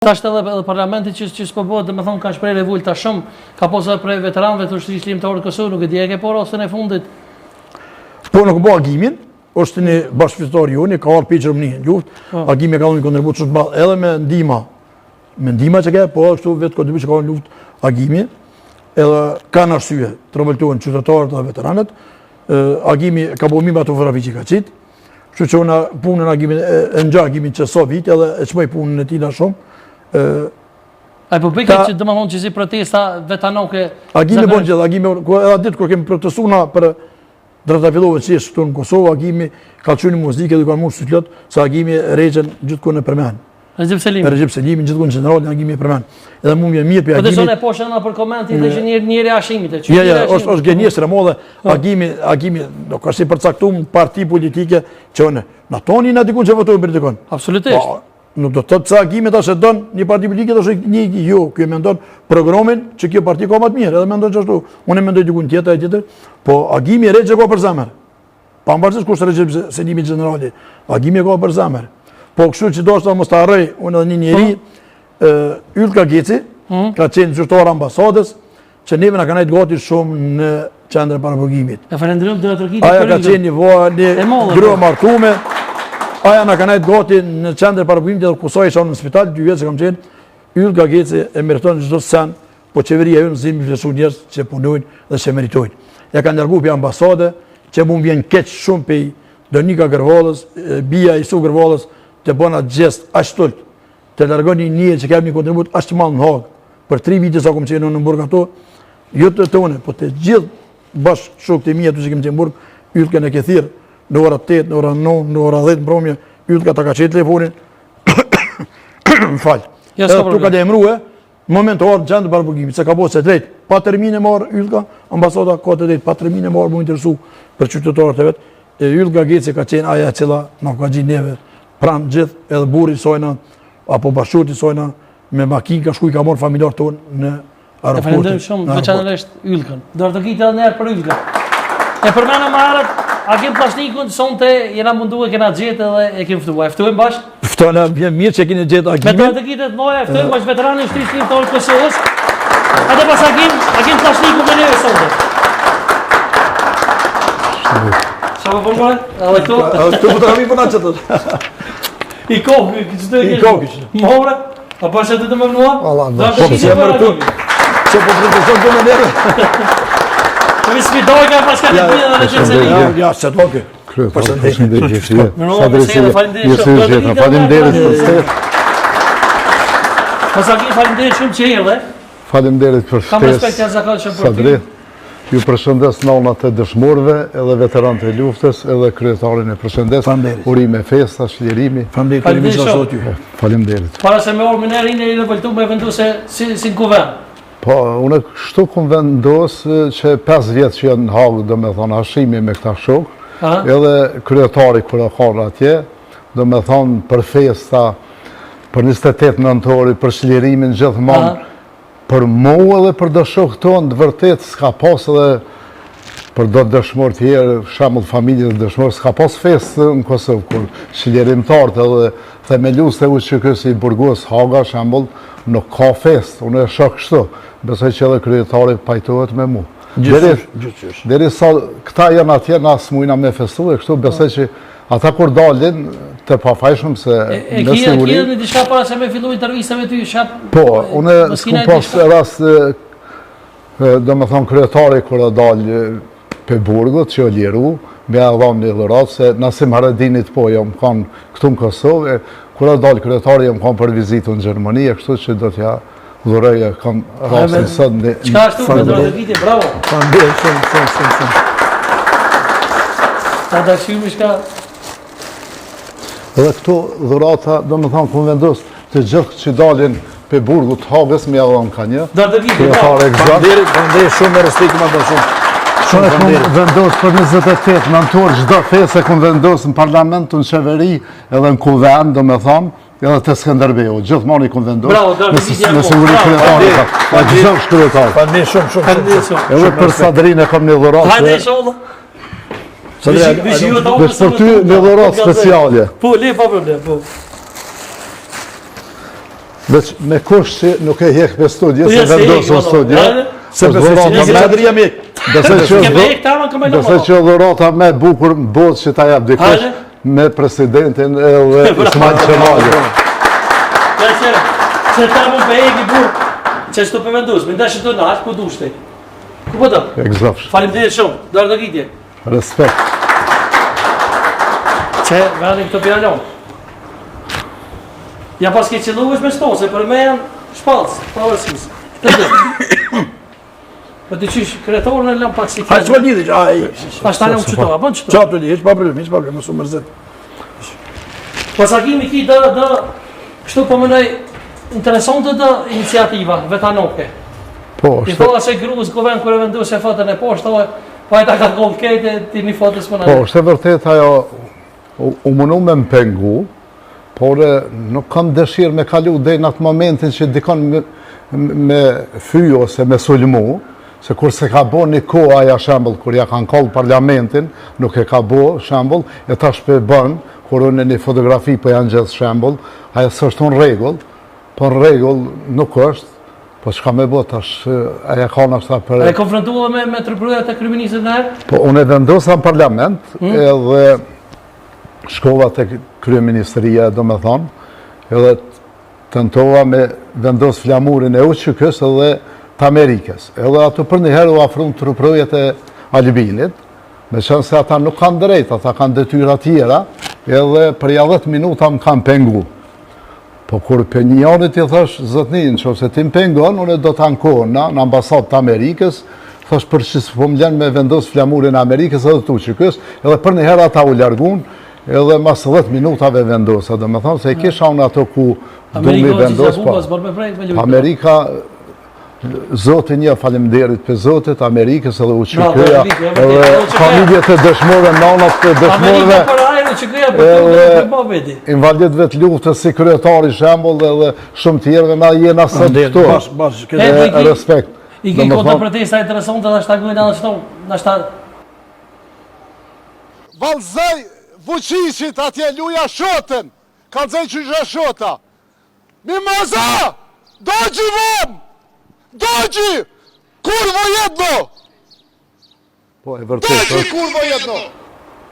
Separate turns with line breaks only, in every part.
Tash edhe parlamenti që s'po bëhet, domethënë ka shpreh revolta shumë, ka posë edhe prej veteranëve të ushtrisë ligjore të Kosovës, nuk e di a ke por ose në fundit.
Po nuk bë agimin, është një bashkëfitorit joni, ka ardhur për Gjermani. Luftë, agimi ka dhënë kontribut shumë të madh edhe me ndihma që ka, po ashtu vetë kontribut që ka në luftë agimi, edhe kanë arsye, trembëltuan qytetarët dhe veteranët. Agimi ka bëu mirë ato fotografi që ka qit. Kështu që una punën agimin e ngja agimin që so vit edhe e çmoj punën e tij shumë.
Ai po bëhet që domethënë që si protesta vetanoke.
Agimi bën gjithë, agimi edhe ditë kur kemi protestuar për drejta fillove që është këtu në Kosovë, agimi ka qenë muzikë dhe kanë mundë plot, sa agimi rregjën gjithku në përmend.
Recep Selimi.
Recep Selimi gjithku në general agimi përmend. Edhe mua më mirë për
agimi. Po
agimi.
të sonë poshtë edhe për komentin dhe që njëri ashimit e
çu. Ja, është gënjeshtër e madhe agimi do ka si përcaktuar parti politike që na toni na dikun që votojnë për dikon.
Absolutisht.
Nuk do të thotë se agimi tash e don një parti politike tash jo, ky mendon programin që kjo parti ka më të mirë, edhe mendon ashtu. Unë mendoj dikun tjetër, po agimi rregjë ka për zemër. Pavarësisht kush Recep Selimi generali, agimi ka për zemër. Po kështu që do të mos ta harroj, unë edhe një njeri Ylka Geci, ka qenë zyrtar ambasadës, që neve na kanë dhënë gati shumë në qendrën e parapagimit.
E falenderoj drejtoritë.
Aja ka qenë një vojë grua martume. Aja na kanë gati në qendrën e parapagimit dhe kusoj isha në spital 2 vjet që kam qenë. Ylka Geci e meriton çdo sen, po qeveria jonë zimi vlerëson njerëz që punojnë dhe që meritojnë. Ja kanë larguar pi ambasade, që mund vjen keq shumë pe Donika Gërvallës, bija i Su Gërvallës, të bëna gjest ashtu të largoni një që ka një kontribut ashtu madh në Hag. Për 3 vite sa kam qenë në Burg ato, jo të tonë, po të gjithë bashkë shokët e mi aty që kemi qenë në Burg, Ylka në Kethir, në ora 8, në ora 9, në ora 10 mbrëmje, Ylka ta ka qenë telefonin. M'fal. Tu ka emrua, në moment të orë në qendrën e parapagimit, se ka bërë se drejt, pa termin e marr Ylka, ambasada ka të drejt, pa termin e marr më interesu për qytetarët e vet. Ylka Geci ka qenë aja e cila na ka gjitë neve pranë gjithë, edhe burri sojna apo bashkëshorti sojna me makinë ka shkuj ka marr familjar tonë në aeroport.
Falenderoj shumë veçanërisht Ylkën. Do të kitë edhe një herë për Ylkën. E përmendëm më herët agim plastikun sonte jena munduar kena gjetë edhe e kemi ftuar. Ftuajmë bashkë.
Ftojna vjen mirë që keni gjetë agimin.
Me të kitet moja ftojmë bashkë veteranin e ushtrisë ligjore të Kosovës. Atë pas agim plastikun me neve sonte. Sa po bëjmë? Edhe këtu.
Këtu do të kemi punë çetë.
I kokë, çdo gjë.
I kokë.
Mora. Apo sa të më mua?
Allah. Po si më këtu. Ço po prezanton do më neve.
Mi sfidoj ka pas ka të bia dhe Recep Selimi.
Ja, se do ke.
Përshëndetje.
Faleminderit për
shtetë.
Pas agim faleminderit shumë që erdhe.
Faleminderit për
Kam respekt jashtëzakonshëm për ty.
Ju përshëndes nënat e dëshmorëve, edhe veteranët e luftës, edhe kryetarin e përshëndes. Urime festa, shlirimi. Faleminderit.
Para se me orë minerin e revoltu me vendu se si kuvend.
Po, unë kështu kom vendosë që 5 vjetë që janë në Hagë, do me thonë, hashimi me këta shokë, edhe kryetari kërë ka atje, do me thonë për festa, për 28 nëntori, për shlirimin gjithmonë, për mu edhe për do shokë tonë, të vërtet s'ka pas edhe për do dëshmor tjerë, shemull familje dhe dëshmor, s'ka pas festë në Kosovë, kur shlirimtarët edhe themelus të u që kësi i burgos Haga, shemull, nuk ka festë, unë e shok kështu, besoj që edhe kryetari pajtohet me mu. Deri sa këta janë atje, na s'mujna me festu e kështu, besoj që ata kur dalin, të pafajshëm se
në siguri... E kje në diçka para se me fillu intervjistave ty, shap...
Po, unë s'ku pas rast, do me thonë kryetari kur e dalë për burgut, që o liru, me e dhamë një dhërat, se Nasim Haradinit po, jam kanë këtu në Kosovë, kur e dalë kryetari, jam kanë për vizitu në Gjermani, e kështu që do t'ja dhurëja, kanë rastin sot në...
Qka ashtu me do të viti, bravo!
Faleminderit shumë.
Ta dashimi shka...
Edhe këtu dhurata, do me thonë, kënë vendosë të gjithë që dalin për burgut Hagës, me e dhamë ka një.
Do të viti, bravo!
Faleminderit shumë me respekti më të shumë.
Shumë e këmë vendosë për 28 nëntor, gjdo fesë e këmë vendosë në parlament, në qeveri, edhe në kuvend, do me thonë, edhe të Skënderbeu. Gjithmonë i këmë vendosë në siguri kryetari. Gjithë shkryetari.
Faleminderit shumë.
Edhe për Sadrin e kam një dhuratë.
Hajde sholla.
Dhe për ty një dhuratë speciale.
Po, le pa problem, po.
Veç me kush që nuk e hjek për studje, se vendosë në studje.
Se qadria me
Dëse që dhurata me bukur në botë që ta jap dikush me presidentin edhe Ismail Qemali.
Se ta mu për eki burë, që shtu për vendus, me ndashtë të nashtë, ku dushte? Ku po të? Falim të shumë, dorë të kitje.
Respekt.
Që vendin këto pjallon. Ja pas ke qëllu është me stose, për me janë shpalës, pavërësis. Po të qysh, kretorën e lam pak si
kjellë. Hajtë që më lidhë,
a shtë anë më qëto, a bënë qëto?
Qatë të lidhë, pa problem, më su mërzit.
Pasakimi ki dhe, kështu po mënej, interesante dhe iniciativa, vetanoke.
Po,
I thola se gruzë kuven kërë vendu se fotën e poshtë, pa e ta ka kollë kejtë, ti mi fotës më në.
Po, është e vërtet ajo, u mënu me më pengu, por nuk kam dëshirë me kalu dhe në atë momentin që dikon me fyjo ose me sulmu, se kur se ka bo një ko aja shembol, kur ja kanë kollë parlamentin, nuk e ka bo shembol, e ta shpe bënë, kur unë një fotografi për janë gjithë shembol, aja së është në regull, po në regull nuk është, po që ka me bo tash, aja ka në ashta për...
E konfrontua me trupruja të kryeministit në herë?
Po, unë e vendosa në parlament, edhe shkova të kryeministëria, do me thonë, edhe tentova me vendos flamurin e UQK-s edhe të Amerikës. Edhe ato për njëherë u afrun truprujet e Albinit, me qënë se ata nuk kanë drejt, ata kanë detyra tjera, edhe për 10 minuta më kanë pengu. Po kur për një janit i thash, zëtnin, që ose ti më pengon, unë do të ankohën në ambasatë të Amerikës, thash për që së po më lënë me vendos flamurin e Amerikës edhe të UQK-s, edhe për njëherë ata u largun, edhe mas 10 minutave vendosa, dhe me thonë se i kisha unë ato ku du mi vendos, Amerika, Zotin një falemderit për Zotit, Amerikës edhe UQK-ja, edhe familjet e dëshmore, nanat të dëshmoreve, edhe invalidve të luftës si kryetari shembol edhe shumë tjerëve na jena sëtë këto, respekt.
I ki kontra protesta interesante dhe shtagojnë edhe qëto, në shtarë.
Valzej Vučićit atje luja shotën, ka dzej që gjë shota. Mimoza! Dođi vam! Dođi! Kurvo jedno! Po e vërtet. Dođi kurvo jedno!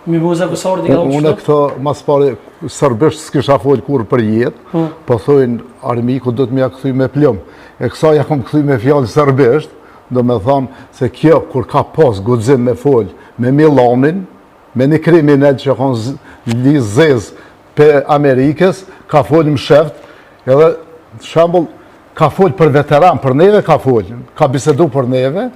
Mimoza kësor di ka
unë këto mas pari sërbisht s'kisha folë kur për jetë, po thojnë armiku do të mja këthuj me plëm. E kësa ja kom këthuj me fjallë sërbisht, do me thonë se kjo kur ka pas gudzim me folë me Milanin, me një kriminal që konë lizez për Amerikës, ka folë më sheft, edhe shambull, ka folë për veteran, për neve ka folë, ka bisedu për neve,